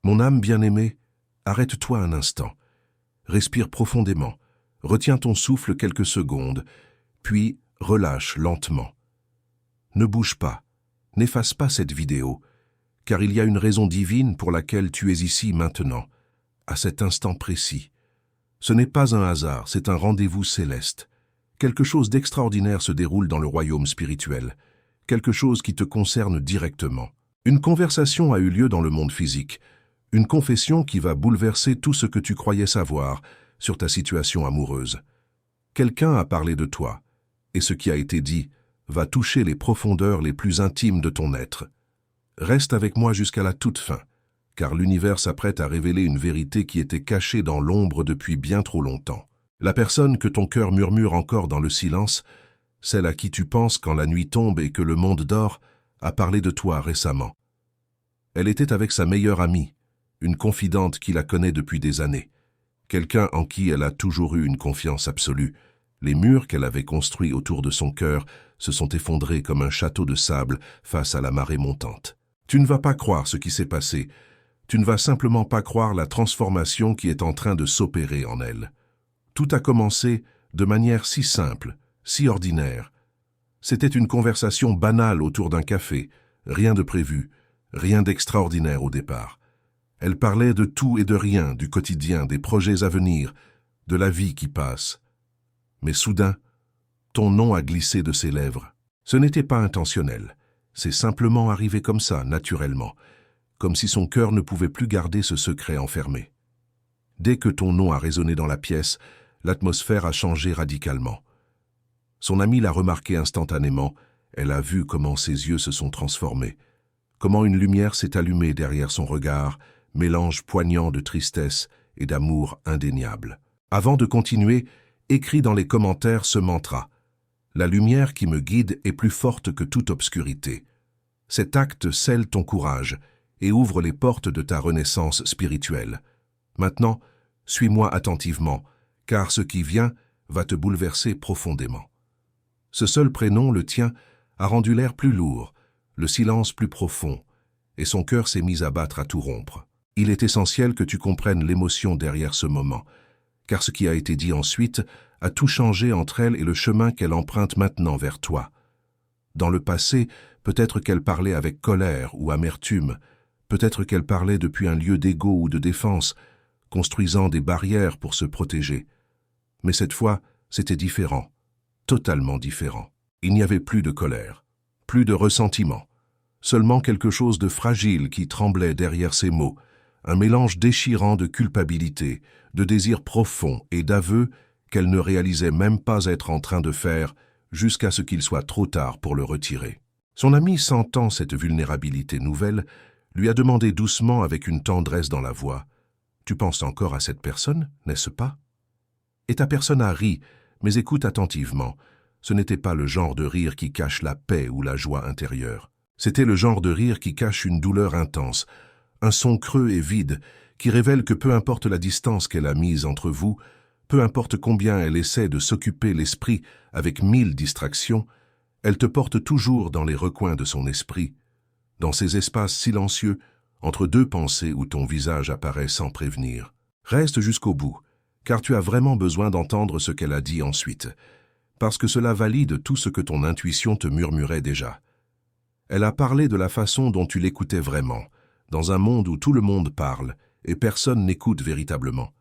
Mon âme bien-aimée, arrête-toi un instant. Respire profondément, retiens ton souffle quelques secondes, puis relâche lentement. Ne bouge pas, n'efface pas cette vidéo, car il y a une raison divine pour laquelle tu es ici maintenant, à cet instant précis. Ce n'est pas un hasard, c'est un rendez-vous céleste. Quelque chose d'extraordinaire se déroule dans le royaume spirituel, quelque chose qui te concerne directement. Une conversation a eu lieu dans le monde physique, une confession qui va bouleverser tout ce que tu croyais savoir sur ta situation amoureuse. Quelqu'un a parlé de toi, et ce qui a été dit va toucher les profondeurs les plus intimes de ton être. Reste avec moi jusqu'à la toute fin, car l'univers s'apprête à révéler une vérité qui était cachée dans l'ombre depuis bien trop longtemps. La personne que ton cœur murmure encore dans le silence, celle à qui tu penses quand la nuit tombe et que le monde dort, a parlé de toi récemment. Elle était avec sa meilleure amie, une confidente qui la connaît depuis des années, quelqu'un en qui elle a toujours eu une confiance absolue. Les murs qu'elle avait construits autour de son cœur se sont effondrés comme un château de sable face à la marée montante. Tu ne vas pas croire ce qui s'est passé, tu ne vas simplement pas croire la transformation qui est en train de s'opérer en elle. Tout a commencé de manière si simple, si ordinaire. C'était une conversation banale autour d'un café, rien de prévu, rien d'extraordinaire au départ. Elle parlait de tout et de rien, du quotidien, des projets à venir, de la vie qui passe. Mais soudain, ton nom a glissé de ses lèvres. Ce n'était pas intentionnel, c'est simplement arrivé comme ça, naturellement, comme si son cœur ne pouvait plus garder ce secret enfermé. Dès que ton nom a résonné dans la pièce, l'atmosphère a changé radicalement. Son amie l'a remarqué instantanément, elle a vu comment ses yeux se sont transformés, comment une lumière s'est allumée derrière son regard, mélange poignant de tristesse et d'amour indéniable. Avant de continuer, écris dans les commentaires ce mantra. La lumière qui me guide est plus forte que toute obscurité. Cet acte scelle ton courage et ouvre les portes de ta renaissance spirituelle. Maintenant, suis-moi attentivement, car ce qui vient va te bouleverser profondément. Ce seul prénom, le tien, a rendu l'air plus lourd, le silence plus profond, et son cœur s'est mis à battre à tout rompre. Il est essentiel que tu comprennes l'émotion derrière ce moment, car ce qui a été dit ensuite a tout changé entre elle et le chemin qu'elle emprunte maintenant vers toi. Dans le passé, peut-être qu'elle parlait avec colère ou amertume, peut-être qu'elle parlait depuis un lieu d'égo ou de défense, construisant des barrières pour se protéger. Mais cette fois, c'était différent, totalement différent. Il n'y avait plus de colère, plus de ressentiment, seulement quelque chose de fragile qui tremblait derrière ces mots, un mélange déchirant de culpabilité, de désir profond et d'aveu qu'elle ne réalisait même pas être en train de faire jusqu'à ce qu'il soit trop tard pour le retirer. Son ami, sentant cette vulnérabilité nouvelle, lui a demandé doucement avec une tendresse dans la voix « Tu penses encore à cette personne, n'est-ce pas ?» Et ta personne a ri, mais écoute attentivement. Ce n'était pas le genre de rire qui cache la paix ou la joie intérieure. C'était le genre de rire qui cache une douleur intense, un son creux et vide qui révèle que peu importe la distance qu'elle a mise entre vous, peu importe combien elle essaie de s'occuper l'esprit avec 1000 distractions, elle te porte toujours dans les recoins de son esprit, dans ces espaces silencieux, entre deux pensées où ton visage apparaît sans prévenir. Reste jusqu'au bout, car tu as vraiment besoin d'entendre ce qu'elle a dit ensuite, parce que cela valide tout ce que ton intuition te murmurait déjà. Elle a parlé de la façon dont tu l'écoutais vraiment, dans un monde où tout le monde parle et personne n'écoute véritablement.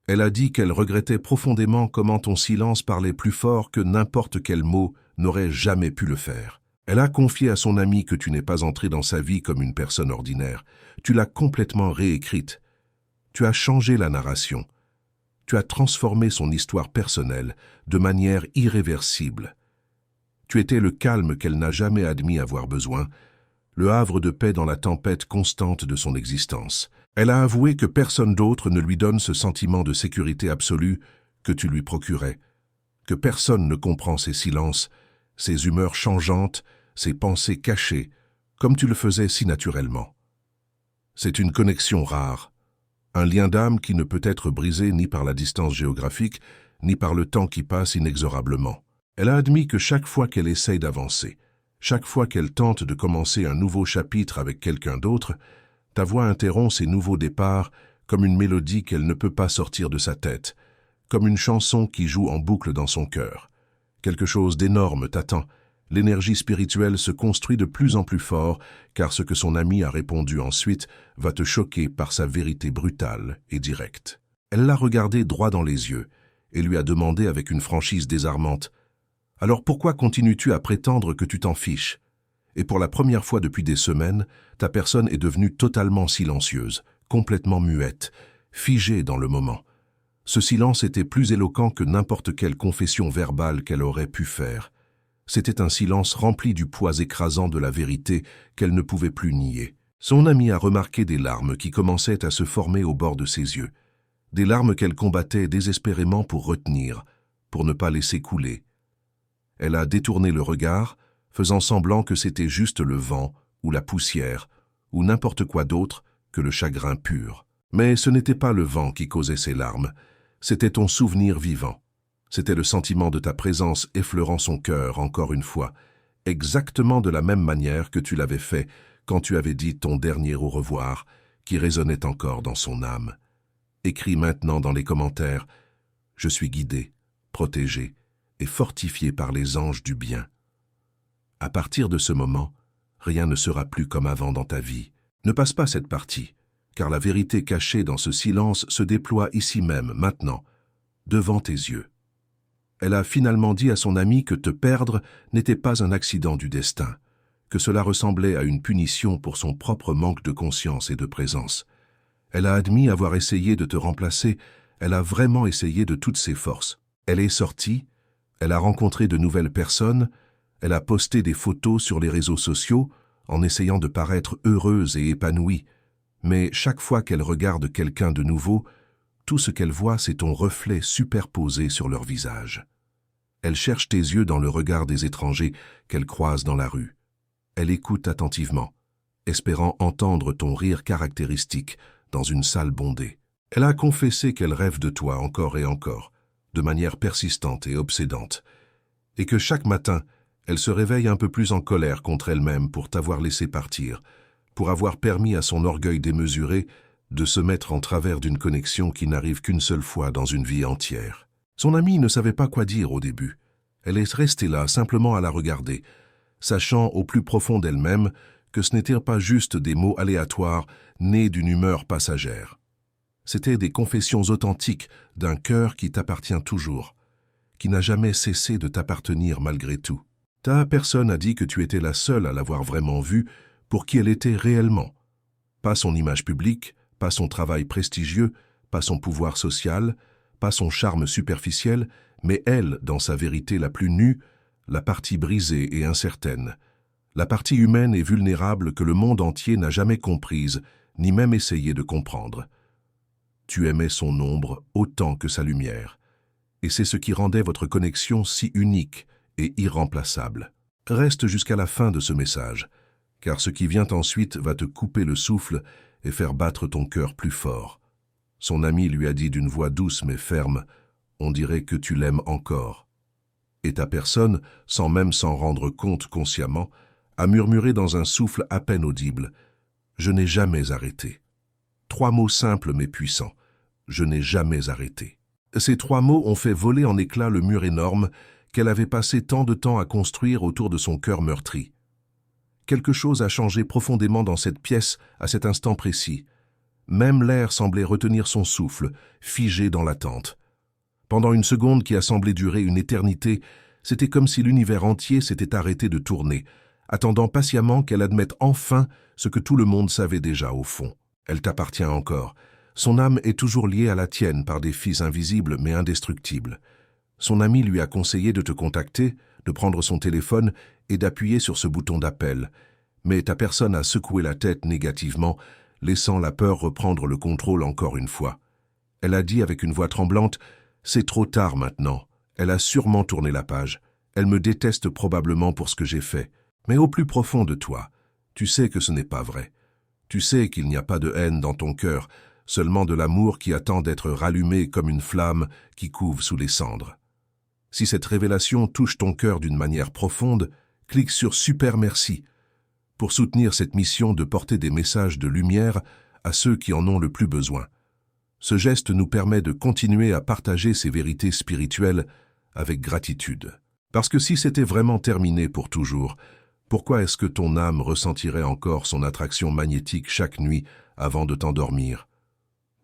Elle a dit qu'elle regrettait profondément comment ton silence parlait plus fort que n'importe quel mot n'aurait jamais pu le faire. Elle a confié à son amie que tu n'es pas entré dans sa vie comme une personne ordinaire. Tu l'as complètement réécrite. Tu as changé la narration. Tu as transformé son histoire personnelle de manière irréversible. Tu étais le calme qu'elle n'a jamais admis avoir besoin, le havre de paix dans la tempête constante de son existence. Elle a avoué que personne d'autre ne lui donne ce sentiment de sécurité absolue que tu lui procurais, que personne ne comprend ses silences, ses humeurs changeantes, ses pensées cachées, comme tu le faisais si naturellement. C'est une connexion rare, un lien d'âme qui ne peut être brisé ni par la distance géographique, ni par le temps qui passe inexorablement. Elle a admis que chaque fois qu'elle essaye d'avancer, chaque fois qu'elle tente de commencer un nouveau chapitre avec quelqu'un d'autre, Ta voix interrompt ces nouveaux départs comme une mélodie qu'elle ne peut pas sortir de sa tête, comme une chanson qui joue en boucle dans son cœur. Quelque chose d'énorme t'attend. L'énergie spirituelle se construit de plus en plus fort, car ce que son ami a répondu ensuite va te choquer par sa vérité brutale et directe. Elle l'a regardé droit dans les yeux et lui a demandé avec une franchise désarmante « Alors pourquoi continues-tu à prétendre que tu t'en fiches ?» Et pour la première fois depuis des semaines, ta personne est devenue totalement silencieuse, complètement muette, figée dans le moment. Ce silence était plus éloquent que n'importe quelle confession verbale qu'elle aurait pu faire. C'était un silence rempli du poids écrasant de la vérité qu'elle ne pouvait plus nier. Son amie a remarqué des larmes qui commençaient à se former au bord de ses yeux. Des larmes qu'elle combattait désespérément pour retenir, pour ne pas laisser couler. Elle a détourné le regard, faisant semblant que c'était juste le vent, ou la poussière, ou n'importe quoi d'autre que le chagrin pur. Mais ce n'était pas le vent qui causait ces larmes, c'était ton souvenir vivant. C'était le sentiment de ta présence effleurant son cœur encore une fois, exactement de la même manière que tu l'avais fait quand tu avais dit ton dernier au revoir, qui résonnait encore dans son âme. Écris maintenant dans les commentaires « Je suis guidé, protégé et fortifié par les anges du bien ». À partir de ce moment, rien ne sera plus comme avant dans ta vie. Ne passe pas cette partie, car la vérité cachée dans ce silence se déploie ici même, maintenant, devant tes yeux. Elle a finalement dit à son ami que te perdre n'était pas un accident du destin, que cela ressemblait à une punition pour son propre manque de conscience et de présence. Elle a admis avoir essayé de te remplacer, elle a vraiment essayé de toutes ses forces. Elle est sortie, elle a rencontré de nouvelles personnes, elle a posté des photos sur les réseaux sociaux en essayant de paraître heureuse et épanouie, mais chaque fois qu'elle regarde quelqu'un de nouveau, tout ce qu'elle voit, c'est ton reflet superposé sur leur visage. Elle cherche tes yeux dans le regard des étrangers qu'elle croise dans la rue. Elle écoute attentivement, espérant entendre ton rire caractéristique dans une salle bondée. Elle a confessé qu'elle rêve de toi encore et encore, de manière persistante et obsédante, et que chaque matin, elle se réveille un peu plus en colère contre elle-même pour t'avoir laissé partir, pour avoir permis à son orgueil démesuré de se mettre en travers d'une connexion qui n'arrive qu'une seule fois dans une vie entière. Son amie ne savait pas quoi dire au début. Elle est restée là, simplement à la regarder, sachant au plus profond d'elle-même que ce n'étaient pas juste des mots aléatoires nés d'une humeur passagère. C'étaient des confessions authentiques d'un cœur qui t'appartient toujours, qui n'a jamais cessé de t'appartenir malgré tout. Ta personne a dit que tu étais la seule à l'avoir vraiment vue pour qui elle était réellement. Pas son image publique, pas son travail prestigieux, pas son pouvoir social, pas son charme superficiel, mais elle, dans sa vérité la plus nue, la partie brisée et incertaine, la partie humaine et vulnérable que le monde entier n'a jamais comprise, ni même essayé de comprendre. Tu aimais son ombre autant que sa lumière, et c'est ce qui rendait votre connexion si unique et irremplaçable. Reste jusqu'à la fin de ce message, car ce qui vient ensuite va te couper le souffle et faire battre ton cœur plus fort. Son ami lui a dit d'une voix douce mais ferme, « On dirait que tu l'aimes encore. » Et ta personne, sans même s'en rendre compte consciemment, a murmuré dans un souffle à peine audible, « Je n'ai jamais arrêté. » 3 mots simples mais puissants, « Je n'ai jamais arrêté. » Ces 3 mots ont fait voler en éclats le mur énorme qu'elle avait passé tant de temps à construire autour de son cœur meurtri. Quelque chose a changé profondément dans cette pièce à cet instant précis. Même l'air semblait retenir son souffle, figé dans l'attente. Pendant une seconde qui a semblé durer une éternité, c'était comme si l'univers entier s'était arrêté de tourner, attendant patiemment qu'elle admette enfin ce que tout le monde savait déjà au fond. Elle t'appartient encore. Son âme est toujours liée à la tienne par des fils invisibles mais indestructibles. Son ami lui a conseillé de te contacter, de prendre son téléphone et d'appuyer sur ce bouton d'appel. Mais ta personne a secoué la tête négativement, laissant la peur reprendre le contrôle encore une fois. Elle a dit avec une voix tremblante, « C'est trop tard maintenant. Elle a sûrement tourné la page. Elle me déteste probablement pour ce que j'ai fait. Mais au plus profond de toi, tu sais que ce n'est pas vrai. Tu sais qu'il n'y a pas de haine dans ton cœur, seulement de l'amour qui attend d'être rallumé comme une flamme qui couve sous les cendres. Si cette révélation touche ton cœur d'une manière profonde, clique sur « Super merci ». pour soutenir cette mission de porter des messages de lumière à ceux qui en ont le plus besoin. Ce geste nous permet de continuer à partager ces vérités spirituelles avec gratitude. Parce que si c'était vraiment terminé pour toujours, pourquoi est-ce que ton âme ressentirait encore son attraction magnétique chaque nuit avant de t'endormir?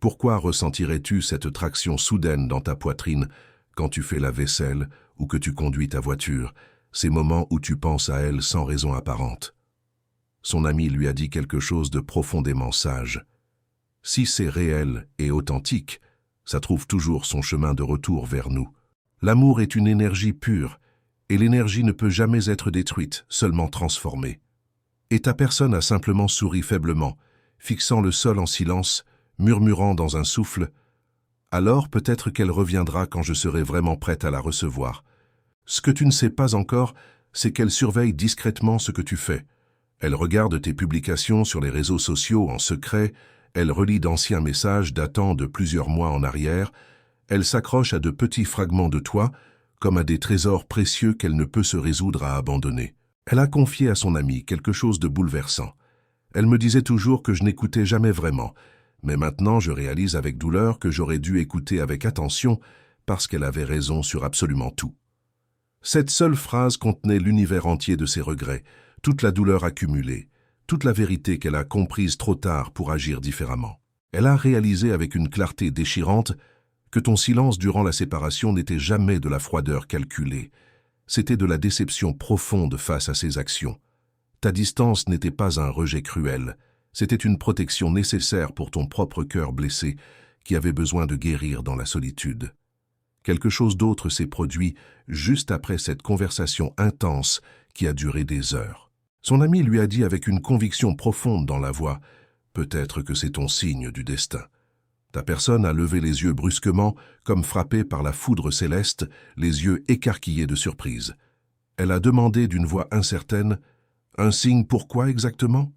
Pourquoi ressentirais-tu cette traction soudaine dans ta poitrine quand tu fais la vaisselle ou que tu conduis ta voiture, ces moments où tu penses à elle sans raison apparente? Son ami lui a dit quelque chose de profondément sage. Si c'est réel et authentique, ça trouve toujours son chemin de retour vers nous. L'amour est une énergie pure, et l'énergie ne peut jamais être détruite, seulement transformée. Et ta personne a simplement souri faiblement, fixant le sol en silence, murmurant dans un souffle « Alors peut-être qu'elle reviendra quand je serai vraiment prête à la recevoir. » Ce que tu ne sais pas encore, c'est qu'elle surveille discrètement ce que tu fais. Elle regarde tes publications sur les réseaux sociaux en secret, elle relit d'anciens messages datant de plusieurs mois en arrière, elle s'accroche à de petits fragments de toi, comme à des trésors précieux qu'elle ne peut se résoudre à abandonner. Elle a confié à son ami quelque chose de bouleversant. Elle me disait toujours que je n'écoutais jamais vraiment, mais maintenant je réalise avec douleur que j'aurais dû écouter avec attention parce qu'elle avait raison sur absolument tout. Cette seule phrase contenait l'univers entier de ses regrets, toute la douleur accumulée, toute la vérité qu'elle a comprise trop tard pour agir différemment. Elle a réalisé avec une clarté déchirante que ton silence durant la séparation n'était jamais de la froideur calculée, c'était de la déception profonde face à ses actions. Ta distance n'était pas un rejet cruel, c'était une protection nécessaire pour ton propre cœur blessé qui avait besoin de guérir dans la solitude. Quelque chose d'autre s'est produit juste après cette conversation intense qui a duré des heures. Son ami lui a dit avec une conviction profonde dans la voix « Peut-être que c'est ton signe du destin ». Ta personne a levé les yeux brusquement, comme frappée par la foudre céleste, les yeux écarquillés de surprise. Elle a demandé d'une voix incertaine « Un signe pourquoi exactement ?»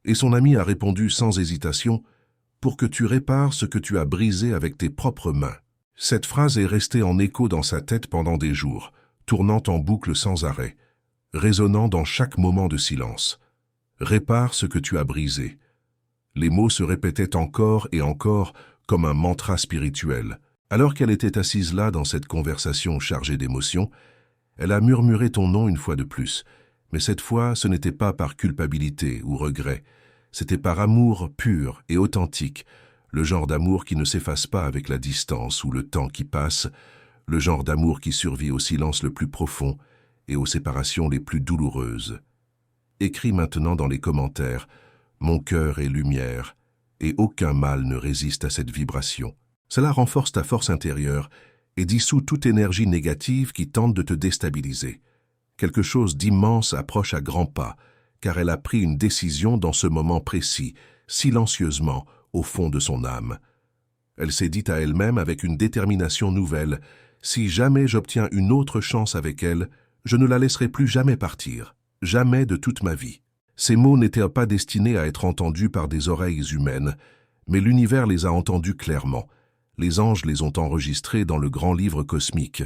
Et son ami a répondu sans hésitation « Pour que tu répares ce que tu as brisé avec tes propres mains ». Cette phrase est restée en écho dans sa tête pendant des jours, tournant en boucle sans arrêt, résonnant dans chaque moment de silence. « Répare ce que tu as brisé ». Les mots se répétaient encore et encore comme un mantra spirituel. Alors qu'elle était assise là dans cette conversation chargée d'émotions, elle a murmuré ton nom une fois de plus, mais cette fois ce n'était pas par culpabilité ou regret, c'était par amour pur et authentique, le genre d'amour qui ne s'efface pas avec la distance ou le temps qui passe, le genre d'amour qui survit au silence le plus profond et aux séparations les plus douloureuses. Écris maintenant dans les commentaires « Mon cœur est lumière » et aucun mal ne résiste à cette vibration. Cela renforce ta force intérieure et dissout toute énergie négative qui tente de te déstabiliser. Quelque chose d'immense approche à grands pas, car elle a pris une décision dans ce moment précis, silencieusement, au fond de son âme. Elle s'est dit à elle-même avec une détermination nouvelle, « Si jamais j'obtiens une autre chance avec elle, je ne la laisserai plus jamais partir, jamais de toute ma vie. » Ces mots n'étaient pas destinés à être entendus par des oreilles humaines, mais l'univers les a entendus clairement. Les anges les ont enregistrés dans le grand livre cosmique.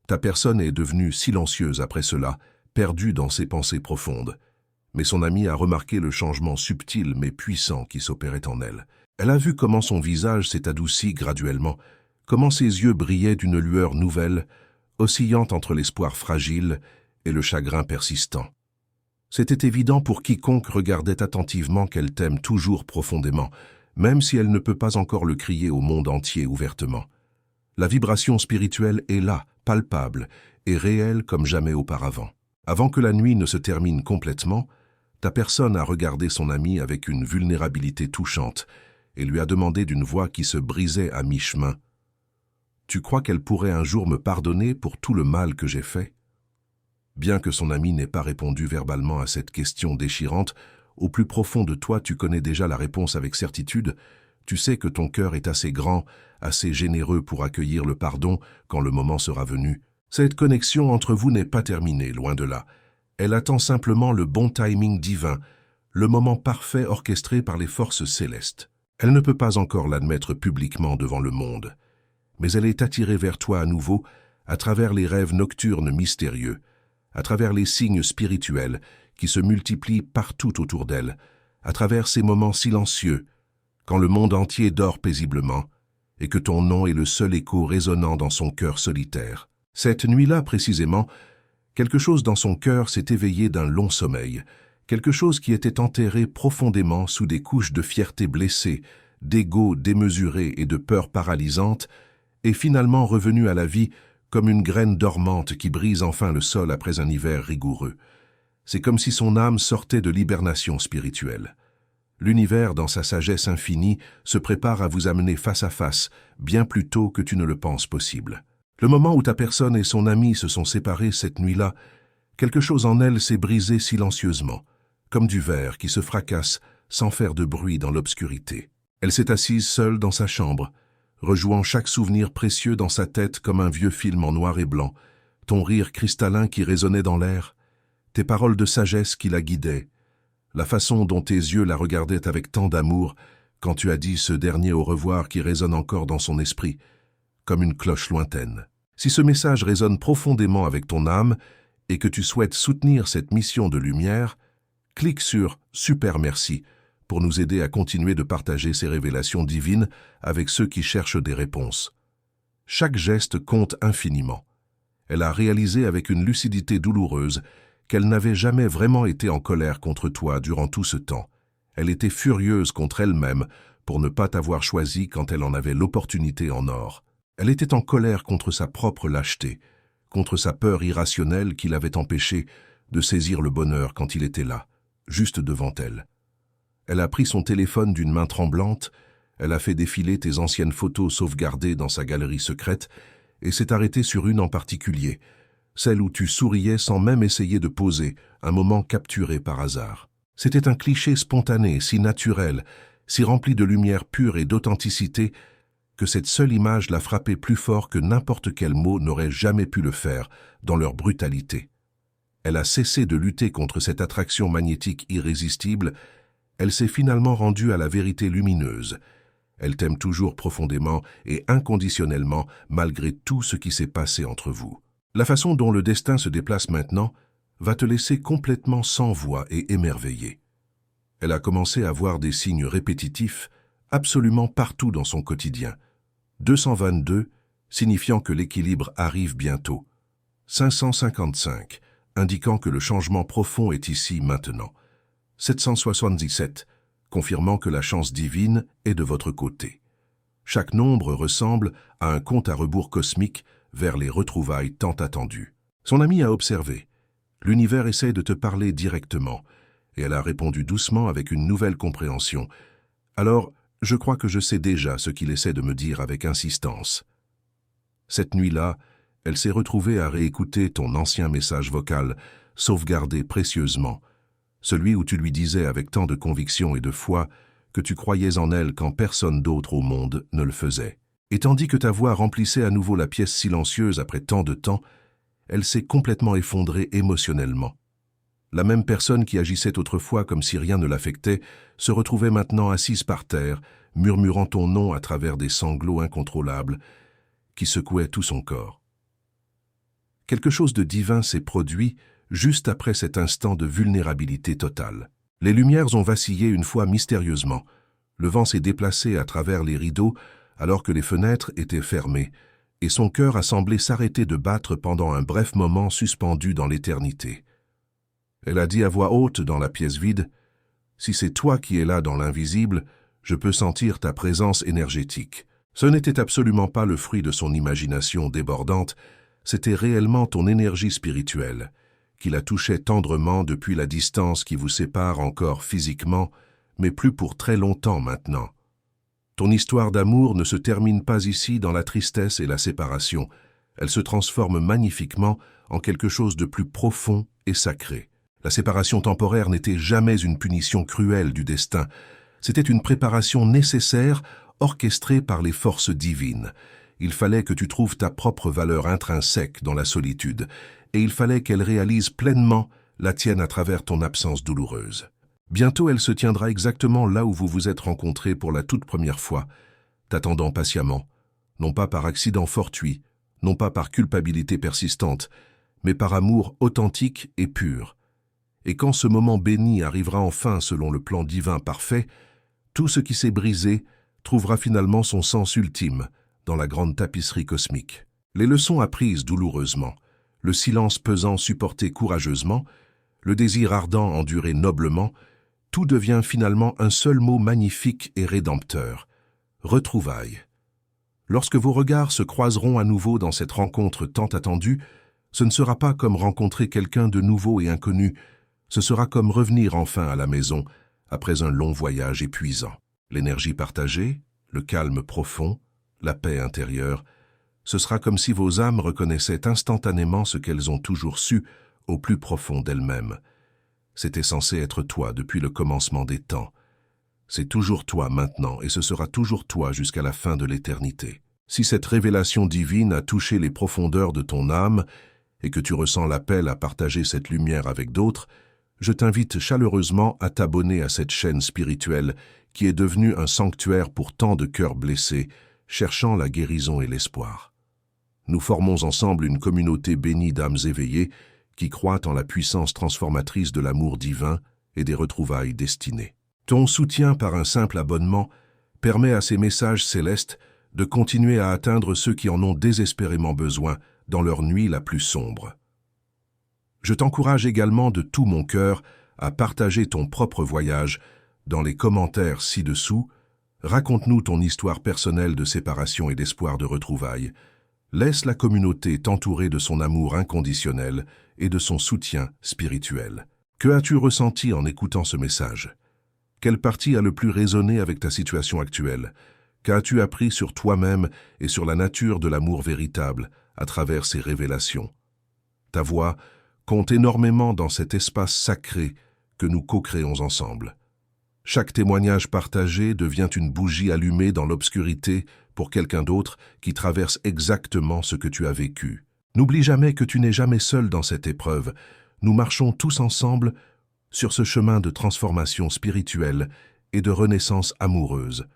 Ta personne est devenue silencieuse après cela, perdue dans ses pensées profondes. Mais son ami a remarqué le changement subtil mais puissant qui s'opérait en elle. Elle a vu comment son visage s'est adouci graduellement, comment ses yeux brillaient d'une lueur nouvelle, oscillant entre l'espoir fragile et le chagrin persistant. C'était évident pour quiconque regardait attentivement qu'elle t'aime toujours profondément, même si elle ne peut pas encore le crier au monde entier ouvertement. La vibration spirituelle est là, palpable, et réelle comme jamais auparavant. Avant que la nuit ne se termine complètement, ta personne a regardé son ami avec une vulnérabilité touchante et lui a demandé d'une voix qui se brisait à mi-chemin « Tu crois qu'elle pourrait un jour me pardonner pour tout le mal que j'ai fait ?» Bien que son ami n'ait pas répondu verbalement à cette question déchirante, au plus profond de toi tu connais déjà la réponse avec certitude, tu sais que ton cœur est assez grand, assez généreux pour accueillir le pardon quand le moment sera venu. Cette connexion entre vous n'est pas terminée, loin de là. Elle attend simplement le bon timing divin, le moment parfait orchestré par les forces célestes. Elle ne peut pas encore l'admettre publiquement devant le monde, mais elle est attirée vers toi à nouveau à travers les rêves nocturnes mystérieux, à travers les signes spirituels qui se multiplient partout autour d'elle, à travers ces moments silencieux, quand le monde entier dort paisiblement, et que ton nom est le seul écho résonnant dans son cœur solitaire. Cette nuit-là, précisément, quelque chose dans son cœur s'est éveillé d'un long sommeil, quelque chose qui était enterré profondément sous des couches de fierté blessée, d'ego démesuré et de peur paralysante, est finalement revenu à la vie comme une graine dormante qui brise enfin le sol après un hiver rigoureux. C'est comme si son âme sortait de l'hibernation spirituelle. L'univers, dans sa sagesse infinie, se prépare à vous amener face à face, bien plus tôt que tu ne le penses possible. Le moment où ta personne et son ami se sont séparés cette nuit-là, quelque chose en elle s'est brisé silencieusement, comme du verre qui se fracasse sans faire de bruit dans l'obscurité. Elle s'est assise seule dans sa chambre, rejouant chaque souvenir précieux dans sa tête comme un vieux film en noir et blanc, ton rire cristallin qui résonnait dans l'air, tes paroles de sagesse qui la guidaient, la façon dont tes yeux la regardaient avec tant d'amour quand tu as dit ce dernier au revoir qui résonne encore dans son esprit, comme une cloche lointaine. Si ce message résonne profondément avec ton âme et que tu souhaites soutenir cette mission de lumière, clique sur « Super merci » pour nous aider à continuer de partager ces révélations divines avec ceux qui cherchent des réponses. Chaque geste compte infiniment. Elle a réalisé avec une lucidité douloureuse qu'elle n'avait jamais vraiment été en colère contre toi durant tout ce temps. Elle était furieuse contre elle-même pour ne pas t'avoir choisi quand elle en avait l'opportunité en or. Elle était en colère contre sa propre lâcheté, contre sa peur irrationnelle qui l'avait empêchée de saisir le bonheur quand il était là, juste devant elle. Elle a pris son téléphone d'une main tremblante, elle a fait défiler tes anciennes photos sauvegardées dans sa galerie secrète et s'est arrêtée sur une en particulier, celle où tu souriais sans même essayer de poser, un moment capturé par hasard. C'était un cliché spontané, si naturel, si rempli de lumière pure et d'authenticité, que cette seule image l'a frappé plus fort que n'importe quel mot n'aurait jamais pu le faire dans leur brutalité. Elle a cessé de lutter contre cette attraction magnétique irrésistible, elle s'est finalement rendue à la vérité lumineuse. Elle t'aime toujours profondément et inconditionnellement malgré tout ce qui s'est passé entre vous. La façon dont le destin se déplace maintenant va te laisser complètement sans voix et émerveillé. Elle a commencé à voir des signes répétitifs absolument partout dans son quotidien. 222, signifiant que l'équilibre arrive bientôt. 555, indiquant que le changement profond est ici maintenant. 777, confirmant que la chance divine est de votre côté. Chaque nombre ressemble à un compte à rebours cosmique vers les retrouvailles tant attendues. Son amie a observé. L'univers essaie de te parler directement, et elle a répondu doucement avec une nouvelle compréhension. Alors, je crois que je sais déjà ce qu'il essaie de me dire avec insistance. Cette nuit-là, elle s'est retrouvée à réécouter ton ancien message vocal, sauvegardé précieusement, celui où tu lui disais avec tant de conviction et de foi que tu croyais en elle quand personne d'autre au monde ne le faisait. Et tandis que ta voix remplissait à nouveau la pièce silencieuse après tant de temps, elle s'est complètement effondrée émotionnellement. La même personne qui agissait autrefois comme si rien ne l'affectait se retrouvait maintenant assise par terre, murmurant ton nom à travers des sanglots incontrôlables qui secouaient tout son corps. Quelque chose de divin s'est produit juste après cet instant de vulnérabilité totale. Les lumières ont vacillé une fois mystérieusement. Le vent s'est déplacé à travers les rideaux alors que les fenêtres étaient fermées, et son cœur a semblé s'arrêter de battre pendant un bref moment suspendu dans l'éternité. Elle a dit à voix haute dans la pièce vide, « Si c'est toi qui es là dans l'invisible, je peux sentir ta présence énergétique. » Ce n'était absolument pas le fruit de son imagination débordante, c'était réellement ton énergie spirituelle, qui la touchait tendrement depuis la distance qui vous sépare encore physiquement, mais plus pour très longtemps maintenant. Ton histoire d'amour ne se termine pas ici dans la tristesse et la séparation, elle se transforme magnifiquement en quelque chose de plus profond et sacré. La séparation temporaire n'était jamais une punition cruelle du destin, c'était une préparation nécessaire orchestrée par les forces divines. Il fallait que tu trouves ta propre valeur intrinsèque dans la solitude, et il fallait qu'elle réalise pleinement la tienne à travers ton absence douloureuse. Bientôt elle se tiendra exactement là où vous vous êtes rencontrés pour la toute première fois, t'attendant patiemment, non pas par accident fortuit, non pas par culpabilité persistante, mais par amour authentique et pur. Et quand ce moment béni arrivera enfin selon le plan divin parfait, tout ce qui s'est brisé trouvera finalement son sens ultime dans la grande tapisserie cosmique. Les leçons apprises douloureusement, le silence pesant supporté courageusement, le désir ardent enduré noblement, tout devient finalement un seul mot magnifique et rédempteur: retrouvailles. Lorsque vos regards se croiseront à nouveau dans cette rencontre tant attendue, ce ne sera pas comme rencontrer quelqu'un de nouveau et inconnu, ce sera comme revenir enfin à la maison après un long voyage épuisant. L'énergie partagée, le calme profond, la paix intérieure, ce sera comme si vos âmes reconnaissaient instantanément ce qu'elles ont toujours su au plus profond d'elles-mêmes. C'était censé être toi depuis le commencement des temps. C'est toujours toi maintenant et ce sera toujours toi jusqu'à la fin de l'éternité. Si cette révélation divine a touché les profondeurs de ton âme et que tu ressens l'appel à partager cette lumière avec d'autres, je t'invite chaleureusement à t'abonner à cette chaîne spirituelle qui est devenue un sanctuaire pour tant de cœurs blessés, cherchant la guérison et l'espoir. Nous formons ensemble une communauté bénie d'âmes éveillées qui croient en la puissance transformatrice de l'amour divin et des retrouvailles destinées. Ton soutien par un simple abonnement permet à ces messages célestes de continuer à atteindre ceux qui en ont désespérément besoin dans leur nuit la plus sombre. Je t'encourage également de tout mon cœur à partager ton propre voyage dans les commentaires ci-dessous. Raconte-nous ton histoire personnelle de séparation et d'espoir de retrouvailles. Laisse la communauté t'entourer de son amour inconditionnel et de son soutien spirituel. Que as-tu ressenti en écoutant ce message? Quelle partie a le plus résonné avec ta situation actuelle? Qu'as-tu appris sur toi-même et sur la nature de l'amour véritable à travers ces révélations? Ta voix compte énormément dans cet espace sacré que nous co-créons ensemble. Chaque témoignage partagé devient une bougie allumée dans l'obscurité pour quelqu'un d'autre qui traverse exactement ce que tu as vécu. N'oublie jamais que tu n'es jamais seul dans cette épreuve. Nous marchons tous ensemble sur ce chemin de transformation spirituelle et de renaissance amoureuse.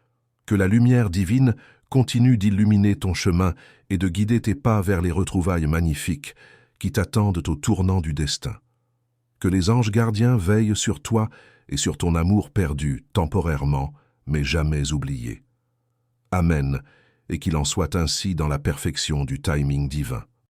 Que la lumière divine continue d'illuminer ton chemin et de guider tes pas vers les retrouvailles magnifiques qui t'attendent au tournant du destin. Que les anges gardiens veillent sur toi et sur ton amour perdu temporairement, mais jamais oublié. Amen, et qu'il en soit ainsi dans la perfection du timing divin.